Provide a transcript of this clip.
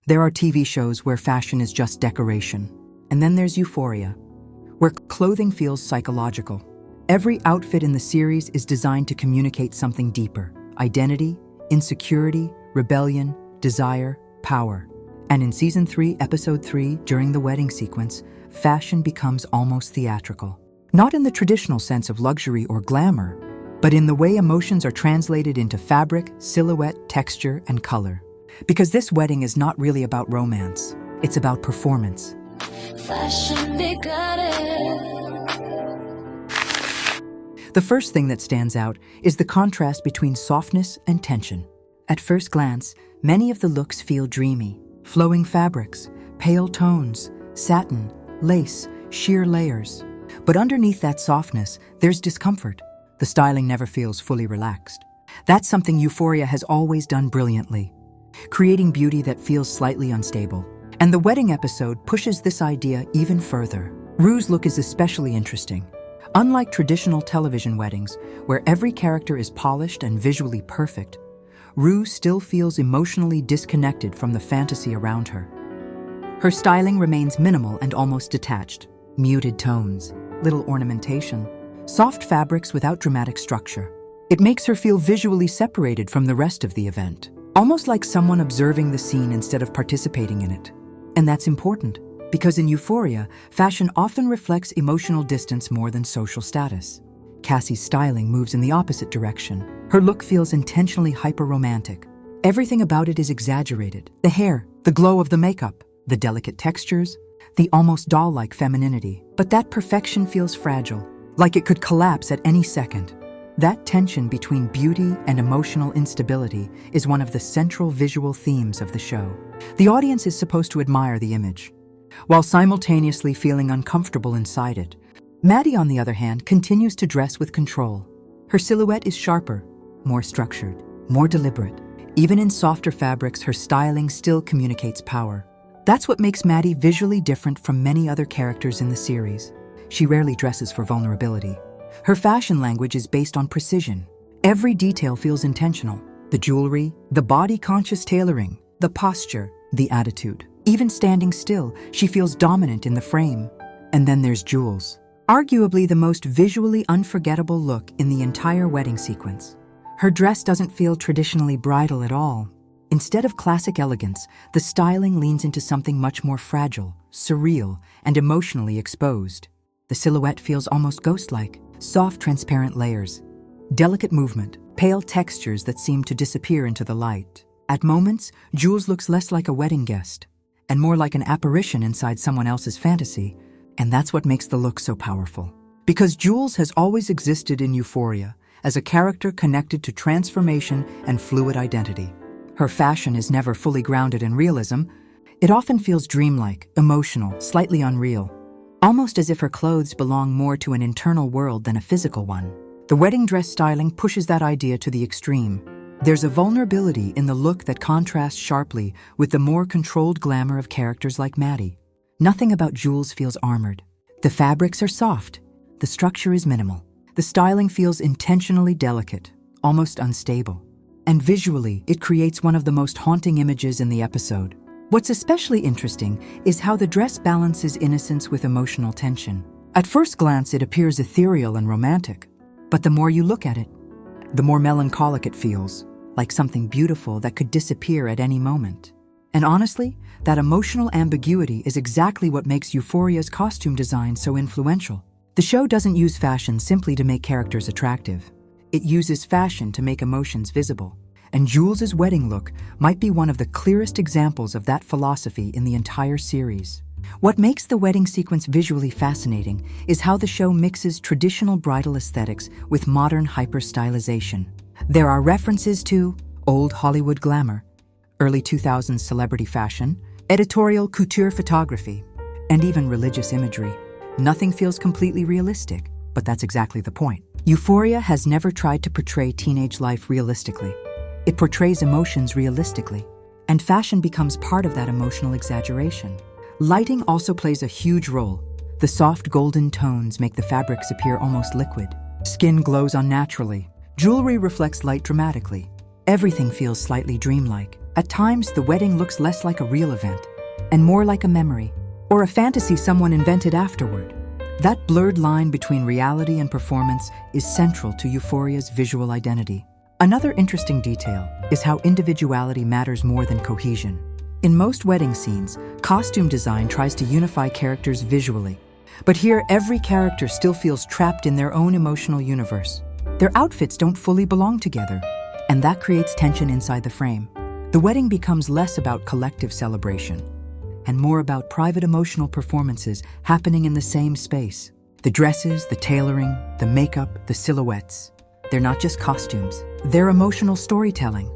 There are TV shows where fashion is just decoration. And then there's Euphoria, where clothing feels psychological. Every outfit in the series is designed to communicate something deeper: identity, insecurity, rebellion, desire, power. And in Season 3, Episode 3, during the wedding sequence, fashion becomes almost theatrical. Not in the traditional sense of luxury or glamour, but in the way emotions are translated into fabric, silhouette, texture, and color. Because this wedding is not really about romance, it's about performance. Fashion decoded. The first thing that stands out is the contrast between softness and tension. At first glance, many of the looks feel dreamy. Flowing fabrics, pale tones, satin, lace, sheer layers. But underneath that softness, there's discomfort. The styling never feels fully relaxed. That's something Euphoria has always done brilliantly, creating beauty that feels slightly unstable. And the wedding episode pushes this idea even further. Rue's look is especially interesting. Unlike traditional television weddings, where every character is polished and visually perfect, Rue still feels emotionally disconnected from the fantasy around her. Her styling remains minimal and almost detached. Muted tones, little ornamentation, soft fabrics without dramatic structure. It makes her feel visually separated from the rest of the event, almost like someone observing the scene instead of participating in it. And that's important, because in Euphoria, fashion often reflects emotional distance more than social status. Cassie's styling moves in the opposite direction. Her look feels intentionally hyper-romantic. Everything about it is exaggerated. The hair, the glow of the makeup, the delicate textures, the almost doll-like femininity. But that perfection feels fragile, like it could collapse at any second. That tension between beauty and emotional instability is one of the central visual themes of the show. The audience is supposed to admire the image, while simultaneously feeling uncomfortable inside it. Maddy, on the other hand, continues to dress with control. Her silhouette is sharper, more structured, more deliberate. Even in softer fabrics, her styling still communicates power. That's what makes Maddy visually different from many other characters in the series. She rarely dresses for vulnerability. Her fashion language is based on precision. Every detail feels intentional. The jewelry, the body-conscious tailoring, the posture, the attitude. Even standing still, she feels dominant in the frame. And then there's Jules, arguably the most visually unforgettable look in the entire wedding sequence. Her dress doesn't feel traditionally bridal at all. Instead of classic elegance, the styling leans into something much more fragile, surreal, and emotionally exposed. The silhouette feels almost ghost-like. Soft, transparent layers, delicate movement, pale textures that seem to disappear into the light. At moments, Jules looks less like a wedding guest and more like an apparition inside someone else's fantasy, and that's what makes the look so powerful. Because Jules has always existed in Euphoria as a character connected to transformation and fluid identity. Her fashion is never fully grounded in realism. It often feels dreamlike, emotional, slightly unreal. Almost as if her clothes belong more to an internal world than a physical one. The wedding dress styling pushes that idea to the extreme. There's a vulnerability in the look that contrasts sharply with the more controlled glamour of characters like Maddy. Nothing about Jules feels armored. The fabrics are soft. The structure is minimal. The styling feels intentionally delicate, almost unstable. And visually, it creates one of the most haunting images in the episode. What's especially interesting is how the dress balances innocence with emotional tension. At first glance, it appears ethereal and romantic, but the more you look at it, the more melancholic it feels, like something beautiful that could disappear at any moment. And honestly, that emotional ambiguity is exactly what makes Euphoria's costume design so influential. The show doesn't use fashion simply to make characters attractive. It uses fashion to make emotions visible. And Jules' wedding look might be one of the clearest examples of that philosophy in the entire series. What makes the wedding sequence visually fascinating is how the show mixes traditional bridal aesthetics with modern hyper-stylization. There are references to old Hollywood glamour, early 2000s celebrity fashion, editorial couture photography, and even religious imagery. Nothing feels completely realistic, but that's exactly the point. Euphoria has never tried to portray teenage life realistically. It portrays emotions realistically, and fashion becomes part of that emotional exaggeration. Lighting also plays a huge role. The soft golden tones make the fabrics appear almost liquid. Skin glows unnaturally. Jewelry reflects light dramatically. Everything feels slightly dreamlike. At times, the wedding looks less like a real event and more like a memory or a fantasy someone invented afterward. That blurred line between reality and performance is central to Euphoria's visual identity. Another interesting detail is how individuality matters more than cohesion. In most wedding scenes, costume design tries to unify characters visually. But here, every character still feels trapped in their own emotional universe. Their outfits don't fully belong together, and that creates tension inside the frame. The wedding becomes less about collective celebration and more about private emotional performances happening in the same space. The dresses, the tailoring, the makeup, the silhouettes. They're not just costumes. They're emotional storytelling.